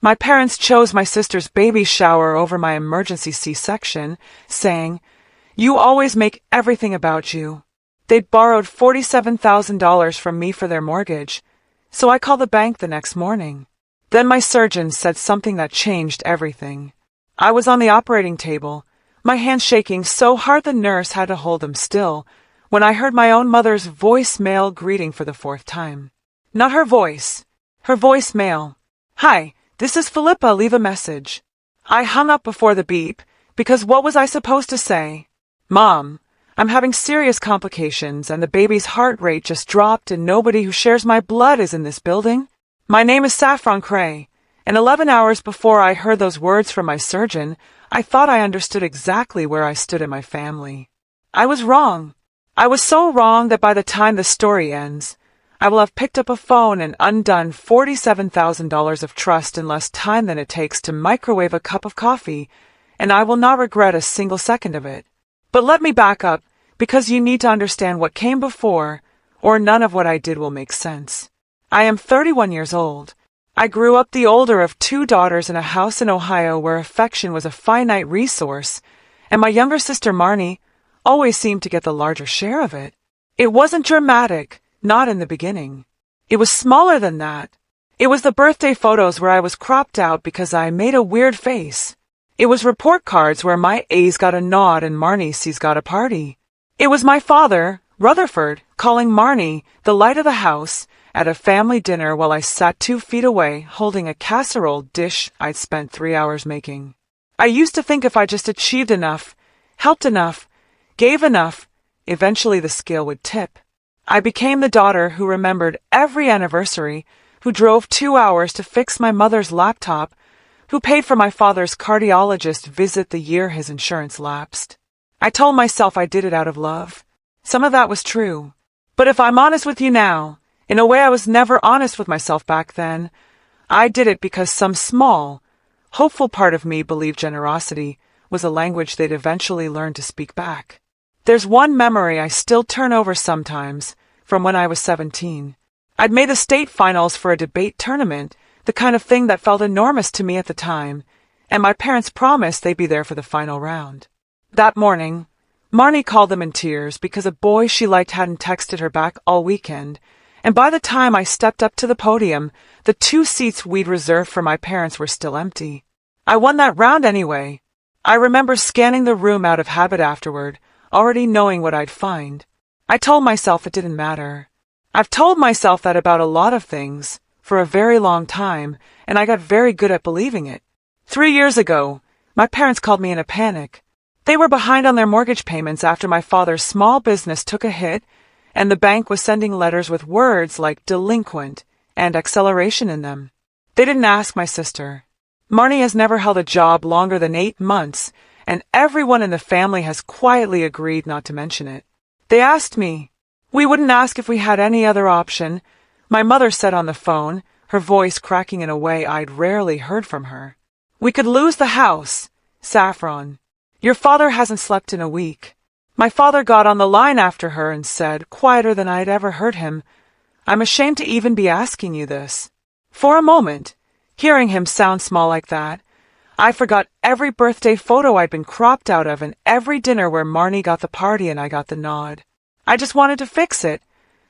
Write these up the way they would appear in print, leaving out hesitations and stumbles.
My parents chose my sister's baby shower over my emergency C-section, saying, "You always make everything about you." They'd borrowed $47,000 from me for their mortgage, so I called the bank the next morning. Then my surgeon said something that changed everything. I was on the operating table, my hands shaking so hard the nurse had to hold them still, when I heard my own mother's voicemail greeting for the fourth time. Not her voice, her voicemail. "Hi, this is Philippa, leave a message." I hung up before the beep, because what was I supposed to say? "Mom, I'm having serious complications and the baby's heart rate just dropped and nobody who shares my blood is in this building. My name is Saffron Cray, and 11 hours before I heard those words from my surgeon, I thought I understood exactly where I stood in my family. I was wrong. I was so wrong that by the time the story ends, I will have picked up a phone and undone $47,000 of trust in less time than it takes to microwave a cup of coffee, and I will not regret a single second of it. But let me back up, because you need to understand what came before, or none of what I did will make sense. I am 31 years old. I grew up the older of two daughters in a house in Ohio where affection was a finite resource, and my younger sister Marnie always seemed to get the larger share of it. It wasn't dramatic, not in the beginning. It was smaller than that. It was the birthday photos where I was cropped out because I made a weird face. It was report cards where my A's got a nod and Marnie C's got a party. It was my father, Rutherford, calling Marnie, the light of the house, at a family dinner while I sat 2 feet away holding a casserole dish I'd spent 3 hours making. I used to think if I just achieved enough, helped enough, gave enough, eventually the scale would tip. I became the daughter who remembered every anniversary, who drove 2 hours to fix my mother's laptop, who paid for my father's cardiologist visit the year his insurance lapsed. I told myself I did it out of love. Some of that was true. But if I'm honest with you now, in a way I was never honest with myself back then, I did it because some small, hopeful part of me believed generosity was a language they'd eventually learn to speak back. There's one memory I still turn over sometimes, from when I was 17. I'd made the state finals for a debate tournament, the kind of thing that felt enormous to me at the time, and my parents promised they'd be there for the final round. That morning, Marnie called them in tears because a boy she liked hadn't texted her back all weekend, and by the time I stepped up to the podium, the 2 seats we'd reserved for my parents were still empty. I won that round anyway. I remember scanning the room out of habit afterward, already knowing what I'd find. I told myself it didn't matter. I've told myself that about a lot of things, for a very long time, and I got very good at believing it. 3 years ago, my parents called me in a panic. They were behind on their mortgage payments after my father's small business took a hit, and the bank was sending letters with words like delinquent and acceleration in them. They didn't ask my sister. Marnie has never held a job longer than 8 months, and everyone in the family has quietly agreed not to mention it. They asked me. We wouldn't ask if we had any other option. My mother said on the phone, her voice cracking in a way I'd rarely heard from her. "We could lose the house, Saffron. Your father hasn't slept in a week." My father got on the line after her and said, quieter than I'd ever heard him, "I'm ashamed to even be asking you this." For a moment, hearing him sound small like that, I forgot every birthday photo I'd been cropped out of and every dinner where Marnie got the party and I got the nod. I just wanted to fix it,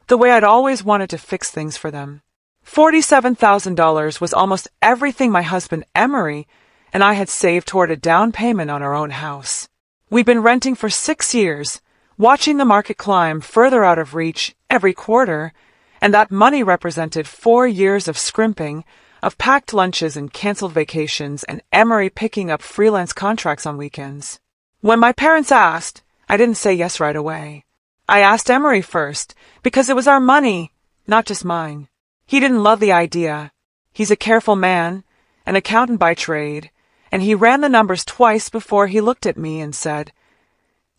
the way I'd always wanted to fix things for them. $47,000 was almost everything my husband Emery and I had saved toward a down payment on our own house. We'd been renting for 6 years, watching the market climb further out of reach every quarter, and that money represented 4 years of scrimping, of packed lunches and canceled vacations, and Emery picking up freelance contracts on weekends. When my parents asked, I didn't say yes right away. I asked Emery first, because it was our money, not just mine. He didn't love the idea. He's a careful man, an accountant by trade, and he ran the numbers twice before he looked at me and said,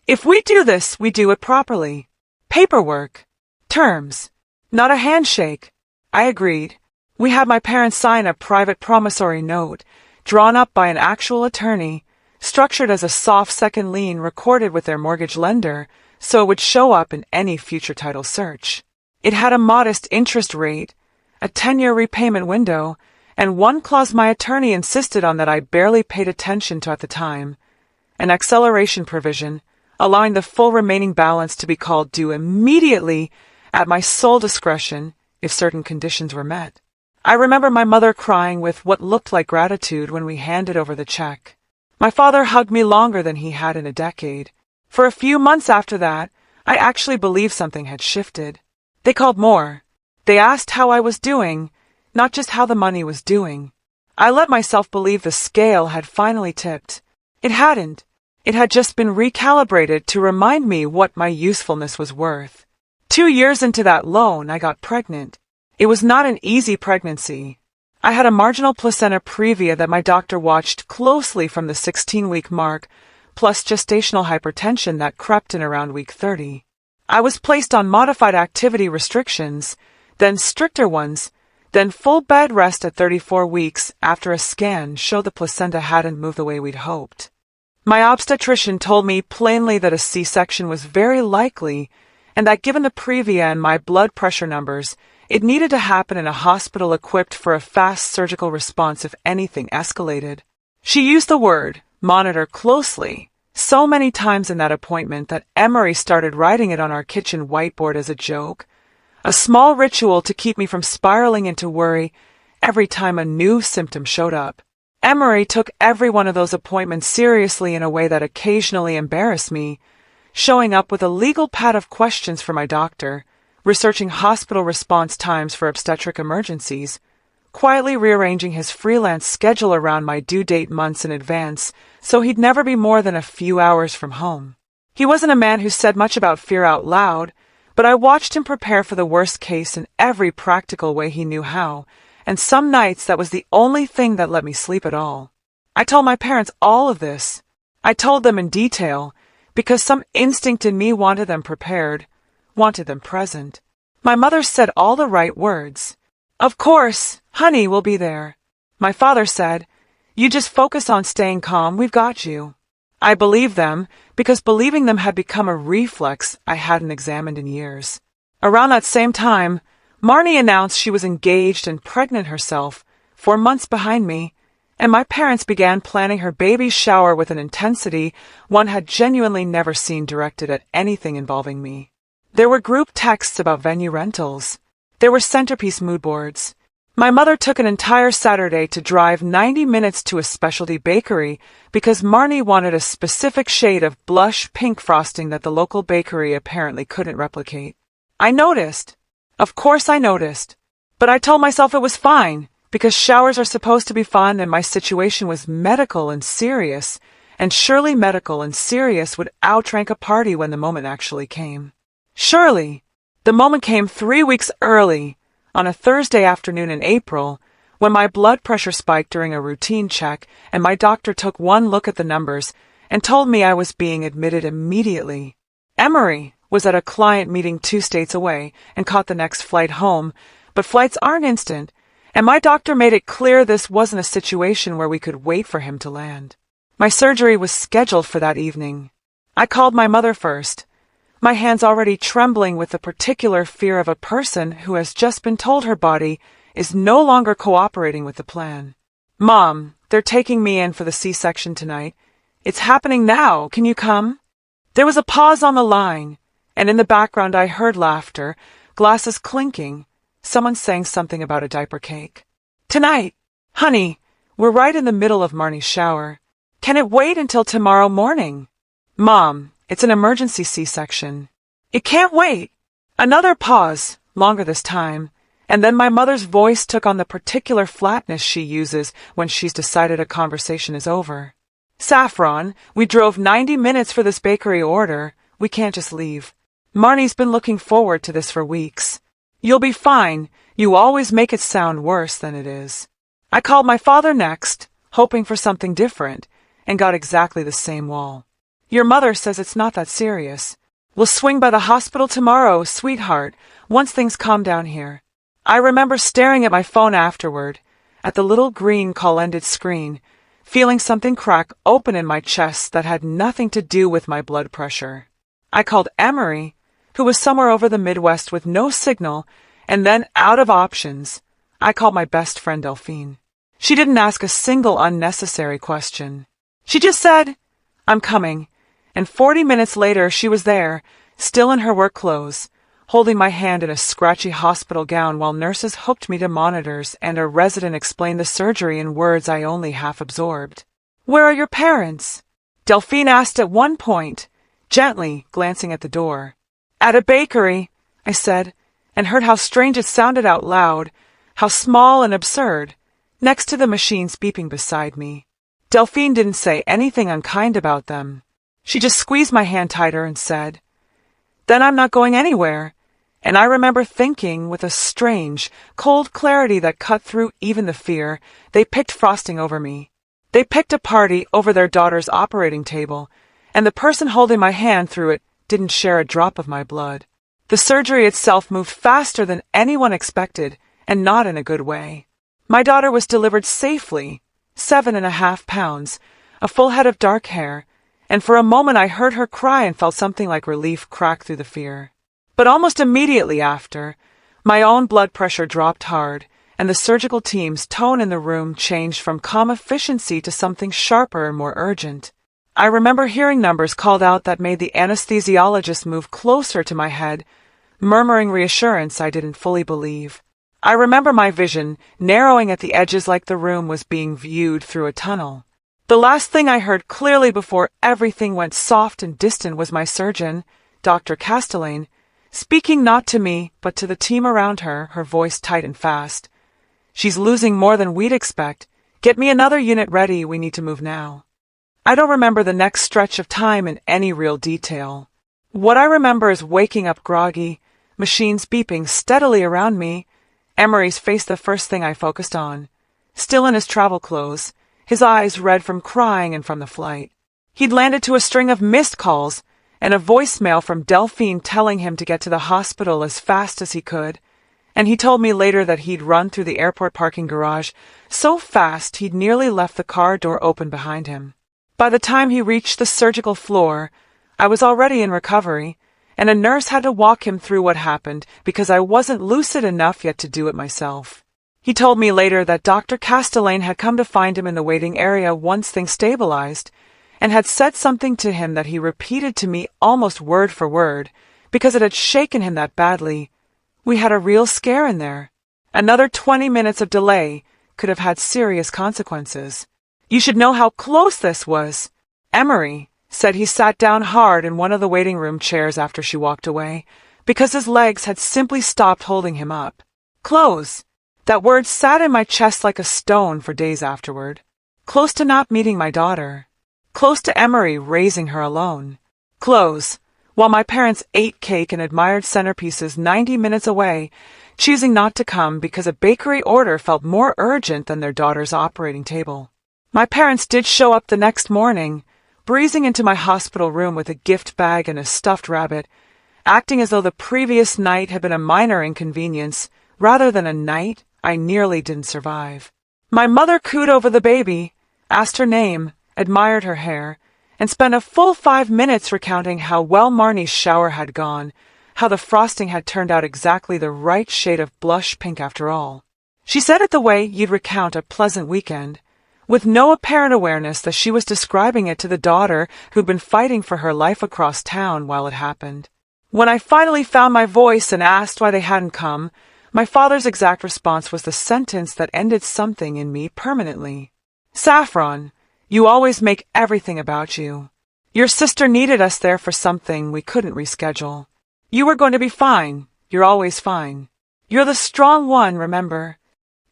"If we do this, we do it properly. Paperwork. Terms. Not a handshake." I agreed. We had my parents sign a private promissory note, drawn up by an actual attorney, structured as a soft second lien recorded with their mortgage lender, so it would show up in any future title search. It had a modest interest rate, a 10-year repayment window, and one clause my attorney insisted on that I barely paid attention to at the time, an acceleration provision, allowing the full remaining balance to be called due immediately at my sole discretion if certain conditions were met. I remember my mother crying with what looked like gratitude when we handed over the check. My father hugged me longer than he had in a decade. For a few months after that, I actually believed something had shifted. They called more. They asked how I was doing, not just how the money was doing. I let myself believe the scale had finally tipped. It hadn't. It had just been recalibrated to remind me what my usefulness was worth. 2 years into that loan, I got pregnant. It was not an easy pregnancy. I had a marginal placenta previa that my doctor watched closely from the 16-week mark, plus gestational hypertension that crept in around week 30. I was placed on modified activity restrictions, then stricter ones, then full bed rest at 34 weeks after a scan showed the placenta hadn't moved the way we'd hoped. My obstetrician told me plainly that a C-section was very likely, and that given the previa and my blood pressure numbers, it needed to happen in a hospital equipped for a fast surgical response if anything escalated. She used the word monitor closely so many times in that appointment that Emery started writing it on our kitchen whiteboard as a joke, a small ritual to keep me from spiraling into worry every time a new symptom showed up. Emery took every one of those appointments seriously in a way that occasionally embarrassed me, showing up with a legal pad of questions for my doctor, researching hospital response times for obstetric emergencies, quietly rearranging his freelance schedule around my due date months in advance so he'd never be more than a few hours from home. He wasn't a man who said much about fear out loud, but I watched him prepare for the worst case in every practical way he knew how, and some nights that was the only thing that let me sleep at all. I told my parents all of this. I told them in detail, because some instinct in me wanted them prepared, wanted them present. My mother said all the right words. Of course, honey, we'll be there. My father said, you just focus on staying calm, we've got you. I believed them, because believing them had become a reflex I hadn't examined in years. Around that same time, Marnie announced she was engaged and pregnant herself, 4 months behind me, and my parents began planning her baby's shower with an intensity one had genuinely never seen directed at anything involving me. There were group texts about venue rentals. There were centerpiece mood boards. My mother took an entire Saturday to drive 90 minutes to a specialty bakery because Marnie wanted a specific shade of blush pink frosting that the local bakery apparently couldn't replicate. I noticed. Of course I noticed. But I told myself it was fine, because showers are supposed to be fun and my situation was medical and serious, and surely medical and serious would outrank a party when the moment actually came. Surely. The moment came 3 weeks early, on a Thursday afternoon in April, when my blood pressure spiked during a routine check and my doctor took one look at the numbers and told me I was being admitted immediately. Emery was at a client meeting 2 states away and caught the next flight home, but flights aren't instant, and my doctor made it clear this wasn't a situation where we could wait for him to land. My surgery was scheduled for that evening. I called my mother first, my hands already trembling with the particular fear of a person who has just been told her body is no longer cooperating with the plan. Mom, they're taking me in for the C-section tonight. It's happening now. Can you come? There was a pause on the line, and in the background I heard laughter, glasses clinking, someone saying something about a diaper cake. Tonight, honey, we're right in the middle of Marnie's shower. Can it wait until tomorrow morning? Mom, it's an emergency C-section. It can't wait. Another pause, longer this time, and then my mother's voice took on the particular flatness she uses when she's decided a conversation is over. Saffron, we drove 90 minutes for this bakery order. We can't just leave. Marnie's been looking forward to this for weeks. You'll be fine. You always make it sound worse than it is. I called my father next, hoping for something different, and got exactly the same wall. Your mother says it's not that serious. We'll swing by the hospital tomorrow, sweetheart, once things calm down here. I remember staring at my phone afterward, at the little green call-ended screen, feeling something crack open in my chest that had nothing to do with my blood pressure. I called Emery, who was somewhere over the Midwest with no signal, and then out of options, I called my best friend Delphine. She didn't ask a single unnecessary question. She just said, "I'm coming," and 40 minutes later she was there, still in her work clothes, holding my hand in a scratchy hospital gown while nurses hooked me to monitors and a resident explained the surgery in words I only half absorbed. "Where are your parents?" Delphine asked at one point, gently glancing at the door. "At a bakery," I said, and heard how strange it sounded out loud, how small and absurd, next to the machines beeping beside me. Delphine didn't say anything unkind about them. She just squeezed my hand tighter and said, "Then I'm not going anywhere." And I remember thinking, with a strange, cold clarity that cut through even the fear, they picked frosting over me. They picked a party over their daughter's operating table, and the person holding my hand through it didn't share a drop of my blood. The surgery itself moved faster than anyone expected, and not in a good way. My daughter was delivered safely, 7.5 pounds, a full head of dark hair, and for a moment I heard her cry and felt something like relief crack through the fear. But almost immediately after, my own blood pressure dropped hard, and the surgical team's tone in the room changed from calm efficiency to something sharper and more urgent. I remember hearing numbers called out that made the anesthesiologist move closer to my head, murmuring reassurance I didn't fully believe. I remember my vision narrowing at the edges like the room was being viewed through a tunnel. The last thing I heard clearly before everything went soft and distant was my surgeon, Dr. Castellane, speaking not to me but to the team around her, her voice tight and fast. "She's losing more than we'd expect. Get me another unit ready, we need to move now." I don't remember the next stretch of time in any real detail. What I remember is waking up groggy, machines beeping steadily around me, Emery's face the first thing I focused on, still in his travel clothes, his eyes red from crying and from the flight. He'd landed to a string of missed calls and a voicemail from Delphine telling him to get to the hospital as fast as he could, and he told me later that he'd run through the airport parking garage so fast he'd nearly left the car door open behind him. By the time he reached the surgical floor, I was already in recovery, and a nurse had to walk him through what happened because I wasn't lucid enough yet to do it myself. He told me later that Dr. Castellane had come to find him in the waiting area once things stabilized, and had said something to him that he repeated to me almost word for word, because it had shaken him that badly. We had a real scare in there. Another 20 minutes of delay could have had serious consequences. You should know how close this was. Emery said he sat down hard in one of the waiting room chairs after she walked away, because his legs had simply stopped holding him up. Close. That word sat in my chest like a stone for days afterward. Close to not meeting my daughter. Close to Emery raising her alone. Close, while my parents ate cake and admired centerpieces 90 minutes away, choosing not to come because a bakery order felt more urgent than their daughter's operating table. My parents did show up the next morning, breezing into my hospital room with a gift bag and a stuffed rabbit, acting as though the previous night had been a minor inconvenience, rather than a night I nearly didn't survive. My mother cooed over the baby, asked her name, admired her hair, and spent a full 5 minutes recounting how well Marnie's shower had gone, how the frosting had turned out exactly the right shade of blush pink after all. She said it the way you'd recount a pleasant weekend, with no apparent awareness that she was describing it to the daughter who'd been fighting for her life across town while it happened. When I finally found my voice and asked why they hadn't come, my father's exact response was the sentence that ended something in me permanently. "Saffron, you always make everything about you. Your sister needed us there for something we couldn't reschedule. You were going to be fine. You're always fine. You're the strong one, remember?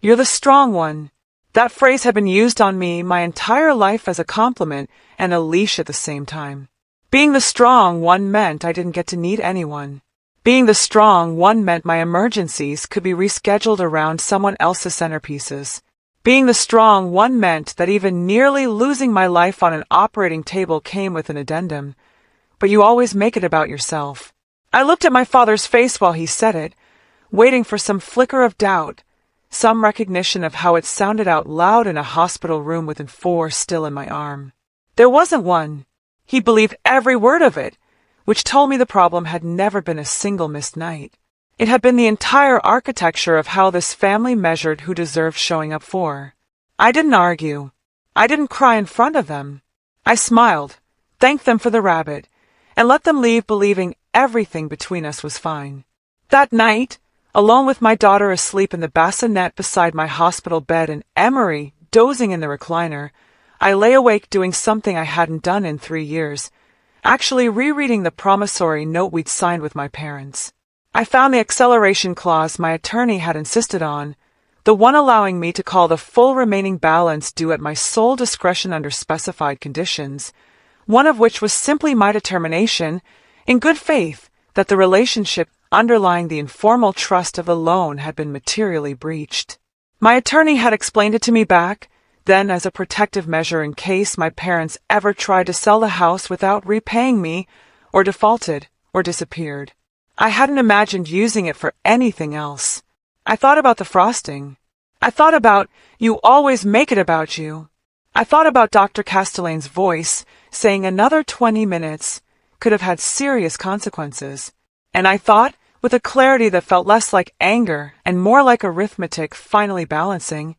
You're the strong one." That phrase had been used on me my entire life as a compliment and a leash at the same time. Being the strong one meant I didn't get to need anyone. Being the strong one meant my emergencies could be rescheduled around someone else's centerpieces. Being the strong one meant that even nearly losing my life on an operating table came with an addendum. But you always make it about yourself. I looked at my father's face while he said it, waiting for some flicker of doubt, some recognition of how it sounded out loud in a hospital room with 4 still in my arm. There wasn't one. He believed every word of it, which told me the problem had never been a single missed night. It had been the entire architecture of how this family measured who deserved showing up for. I didn't argue. I didn't cry in front of them. I smiled, thanked them for the rabbit, and let them leave believing everything between us was fine. That night, alone with my daughter asleep in the bassinet beside my hospital bed and Emery dozing in the recliner, I lay awake doing something I hadn't done in 3 years, actually rereading the promissory note we'd signed with my parents. I found the acceleration clause my attorney had insisted on, the one allowing me to call the full remaining balance due at my sole discretion under specified conditions, one of which was simply my determination, in good faith, that the relationship underlying the informal trust of the loan had been materially breached. My attorney had explained it to me back then as a protective measure in case my parents ever tried to sell the house without repaying me, or defaulted, or disappeared. I hadn't imagined using it for anything else. I thought about the frosting. I thought about, "You always make it about you." I thought about Dr. Castellane's voice saying another 20 minutes could have had serious consequences. And I thought, with a clarity that felt less like anger and more like arithmetic finally balancing,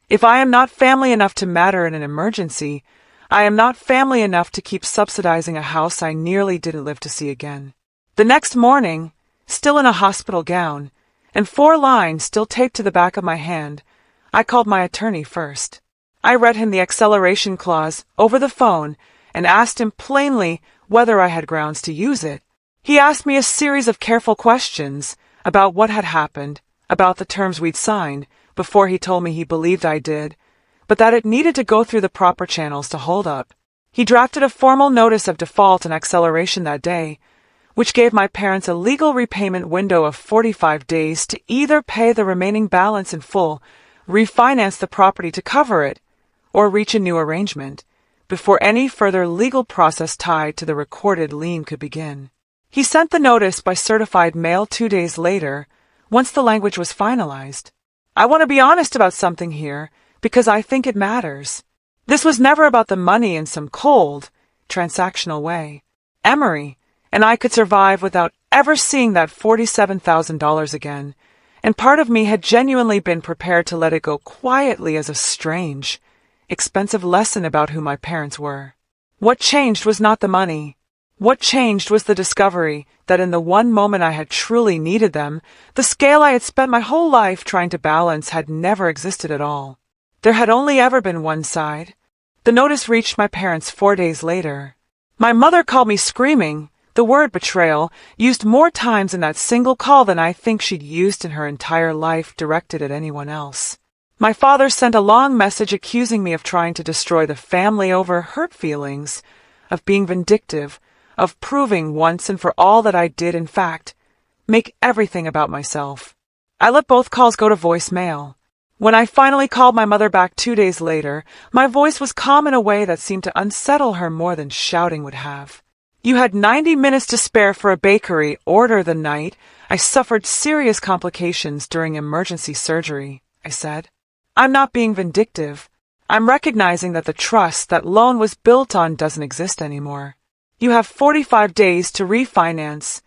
if I am not family enough to matter in an emergency, I am not family enough to keep subsidizing a house I nearly didn't live to see again. The next morning, still in a hospital gown, and 4 lines still taped to the back of my hand, I called my attorney first. I read him the acceleration clause over the phone and asked him plainly whether I had grounds to use it. He asked me a series of careful questions about what had happened, about the terms we'd signed, before he told me he believed I did, but that it needed to go through the proper channels to hold up. He drafted a formal notice of default and acceleration that day, which gave my parents a legal repayment window of 45 days to either pay the remaining balance in full, refinance the property to cover it, or reach a new arrangement, before any further legal process tied to the recorded lien could begin. He sent the notice by certified mail 2 days later, once the language was finalized. I want to be honest about something here, because I think it matters. This was never about the money in some cold, transactional way. Emery and I could survive without ever seeing that $47,000 again, and part of me had genuinely been prepared to let it go quietly as a strange, expensive lesson about who my parents were. What changed was not the money. What changed was the discovery that in the one moment I had truly needed them, the scale I had spent my whole life trying to balance had never existed at all. There had only ever been one side. The notice reached my parents 4 days later. My mother called me screaming. The word betrayal, used more times in that single call than I think she'd used in her entire life directed at anyone else. My father sent a long message accusing me of trying to destroy the family over hurt feelings, of being vindictive, of proving once and for all that I did, in fact, make everything about myself. I let both calls go to voicemail. When I finally called my mother back 2 days later, my voice was calm in a way that seemed to unsettle her more than shouting would have. "You had 90 minutes to spare for a bakery order the night I suffered serious complications during emergency surgery," I said. "I'm not being vindictive. I'm recognizing that the trust that loan was built on doesn't exist anymore. You have 45 days to refinance,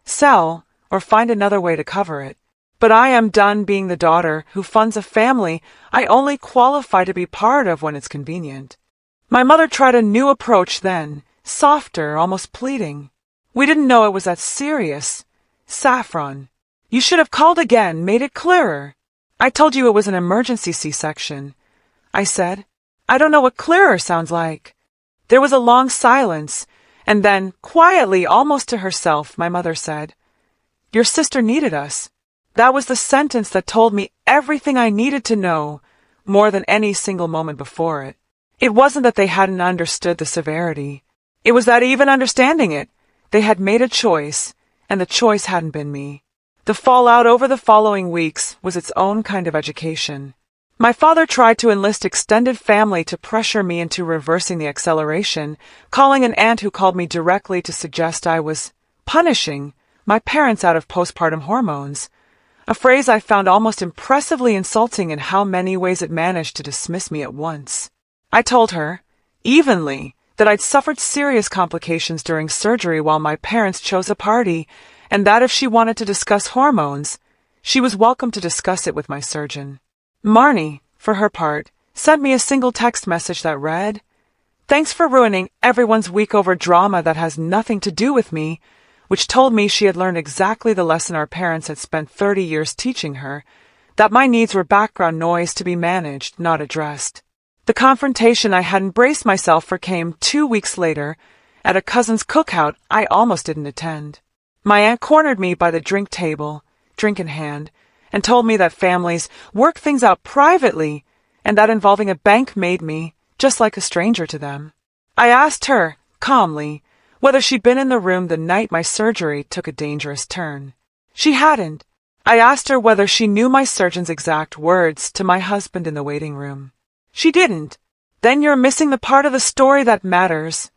sell, or find another way to cover it. But I am done being the daughter who funds a family I only qualify to be part of when it's convenient." My mother tried a new approach then, softer, almost pleading. "We didn't know it was that serious. Saffron, you should have called again, made it clearer." "I told you it was an emergency C-section," I said. "I don't know what clearer sounds like." There was a long silence, and then, quietly, almost to herself, my mother said, "Your sister needed us." That was the sentence that told me everything I needed to know, more than any single moment before it. It wasn't that they hadn't understood the severity. It was that even understanding it, they had made a choice, and the choice hadn't been me. The fallout over the following weeks was its own kind of education. My father tried to enlist extended family to pressure me into reversing the acceleration, calling an aunt who called me directly to suggest I was punishing my parents out of postpartum hormones, a phrase I found almost impressively insulting in how many ways it managed to dismiss me at once. I told her, evenly, that I'd suffered serious complications during surgery while my parents chose a party, and that if she wanted to discuss hormones, she was welcome to discuss it with my surgeon. Marnie, for her part, sent me a single text message that read, "Thanks for ruining everyone's week over drama that has nothing to do with me," which told me she had learned exactly the lesson our parents had spent 30 years teaching her, that my needs were background noise to be managed, not addressed. The confrontation I hadn't braced myself for came 2 weeks later at a cousin's cookout I almost didn't attend. My aunt cornered me by the drink table, drink in hand, and told me that families work things out privately and that involving a bank made me just like a stranger to them. I asked her, calmly, whether she'd been in the room the night my surgery took a dangerous turn. She hadn't. I asked her whether she knew my surgeon's exact words to my husband in the waiting room. She didn't. "Then you're missing the part of the story that matters,"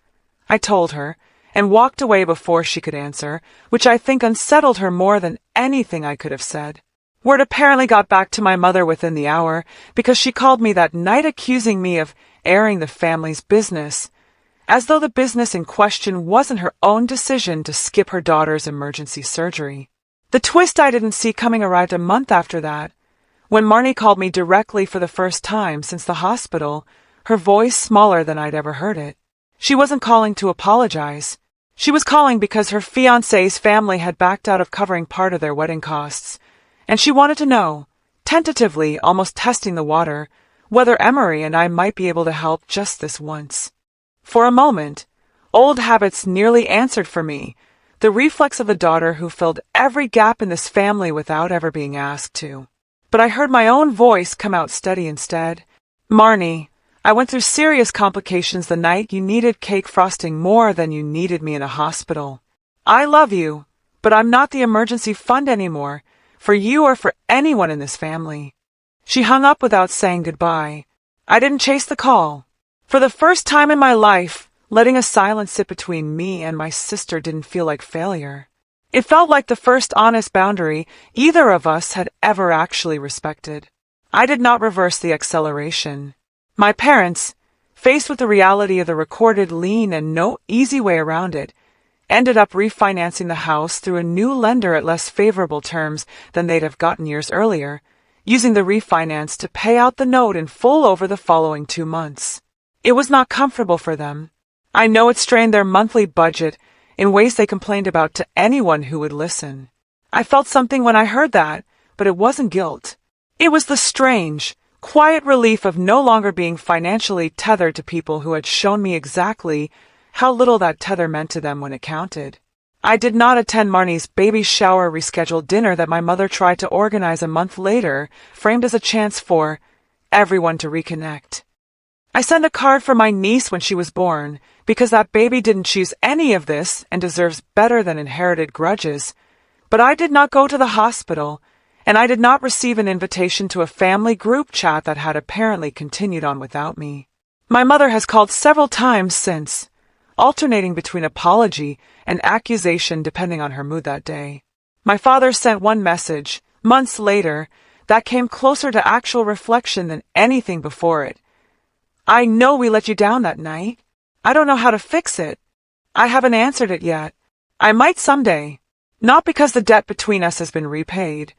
I told her, and walked away before she could answer, which I think unsettled her more than anything I could have said. Word apparently got back to my mother within the hour, because she called me that night accusing me of airing the family's business, as though the business in question wasn't her own decision to skip her daughter's emergency surgery. The twist I didn't see coming arrived a month after that, when Marnie called me directly for the first time since the hospital, her voice smaller than I'd ever heard it. She wasn't calling to apologize. She was calling because her fiancé's family had backed out of covering part of their wedding costs, and she wanted to know, tentatively, almost testing the water, whether Emery and I might be able to help just this once. For a moment, old habits nearly answered for me, the reflex of the daughter who filled every gap in this family without ever being asked to. But I heard my own voice come out steady instead. "Marnie, I went through serious complications the night you needed cake frosting more than you needed me in a hospital. I love you, but I'm not the emergency fund anymore, for you or for anyone in this family." She hung up without saying goodbye. I didn't chase the call. For the first time in my life, letting a silence sit between me and my sister didn't feel like failure. It felt like the first honest boundary either of us had ever actually respected. I did not reverse the acceleration. My parents, faced with the reality of the recorded lien and no easy way around it, ended up refinancing the house through a new lender at less favorable terms than they'd have gotten years earlier, using the refinance to pay out the note in full over the following 2 months. It was not comfortable for them. I know it strained their monthly budget in ways they complained about to anyone who would listen. I felt something when I heard that, but it wasn't guilt. It was the strange, quiet relief of no longer being financially tethered to people who had shown me exactly how little that tether meant to them when it counted. I did not attend Marnie's baby shower rescheduled dinner that my mother tried to organize a month later, framed as a chance for everyone to reconnect. I sent a card for my niece when she was born, because that baby didn't choose any of this and deserves better than inherited grudges. But I did not go to the hospital, and I did not receive an invitation to a family group chat that had apparently continued on without me. My mother has called several times since, alternating between apology and accusation depending on her mood that day. My father sent one message, months later, that came closer to actual reflection than anything before it. "I know we let you down that night. I don't know how to fix it. I haven't answered it yet. I might someday. Not because the debt between us has been repaid,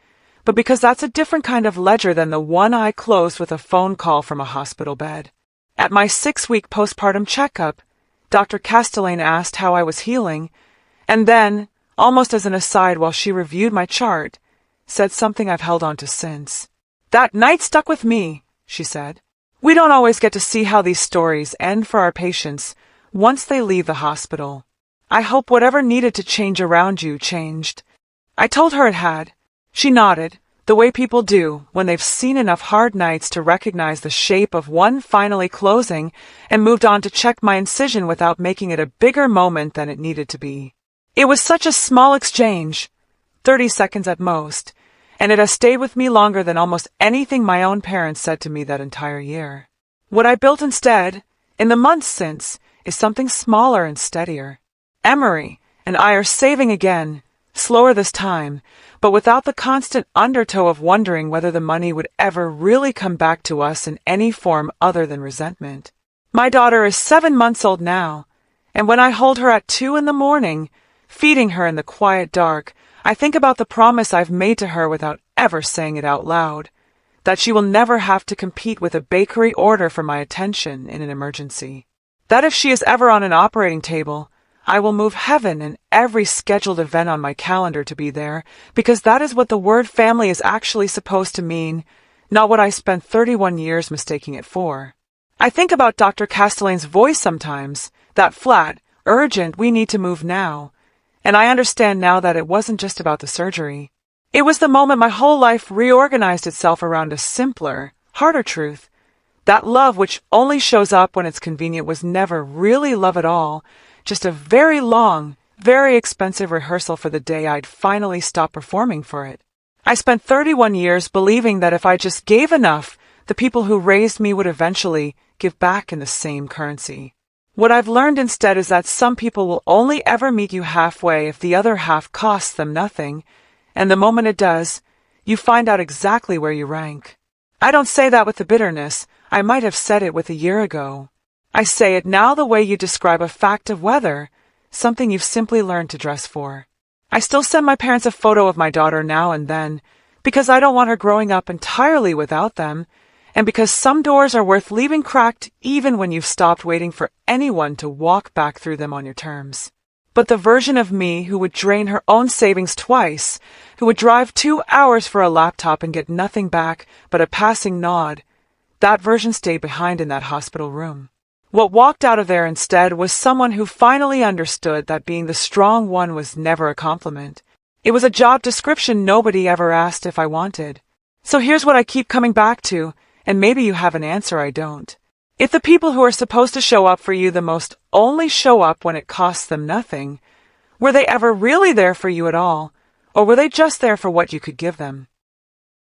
but because that's a different kind of ledger than the one I closed with a phone call from a hospital bed." At my 6-week postpartum checkup, Dr. Castellane asked how I was healing, and then, almost as an aside while she reviewed my chart, said something I've held on to since. "That night stuck with me," she said. "We don't always get to see how these stories end for our patients once they leave the hospital. I hope whatever needed to change around you changed." I told her it had. She nodded, the way people do when they've seen enough hard nights to recognize the shape of one finally closing, and moved on to check my incision without making it a bigger moment than it needed to be. It was such a small exchange, 30 seconds at most, and it has stayed with me longer than almost anything my own parents said to me that entire year. What I built instead, in the months since, is something smaller and steadier. Emery and I are saving again, slower this time, but without the constant undertow of wondering whether the money would ever really come back to us in any form other than resentment. My daughter is 7 months old now, and when I hold her at 2 in the morning, feeding her in the quiet dark, I think about the promise I've made to her without ever saying it out loud, that she will never have to compete with a bakery order for my attention in an emergency. That if she is ever on an operating table, I will move heaven and every scheduled event on my calendar to be there, because that is what the word family is actually supposed to mean, not what I spent 31 years mistaking it for. I think about Dr. Castellane's voice sometimes, that flat, urgent, we need to move now, and I understand now that it wasn't just about the surgery. It was the moment my whole life reorganized itself around a simpler, harder truth. That love which only shows up when it's convenient was never really love at all, just a very long, very expensive rehearsal for the day I'd finally stop performing for it. I spent 31 years believing that if I just gave enough, the people who raised me would eventually give back in the same currency. What I've learned instead is that some people will only ever meet you halfway if the other half costs them nothing, and the moment it does, you find out exactly where you rank. I don't say that with the bitterness. I might have said it with a year ago. I say it now the way you describe a fact of weather, something you've simply learned to dress for. I still send my parents a photo of my daughter now and then, because I don't want her growing up entirely without them, and because some doors are worth leaving cracked even when you've stopped waiting for anyone to walk back through them on your terms. But the version of me who would drain her own savings twice, who would drive 2 hours for a laptop and get nothing back but a passing nod, that version stayed behind in that hospital room. What walked out of there instead was someone who finally understood that being the strong one was never a compliment. It was a job description nobody ever asked if I wanted. So here's what I keep coming back to, and maybe you have an answer I don't. If the people who are supposed to show up for you the most only show up when it costs them nothing, were they ever really there for you at all, or were they just there for what you could give them?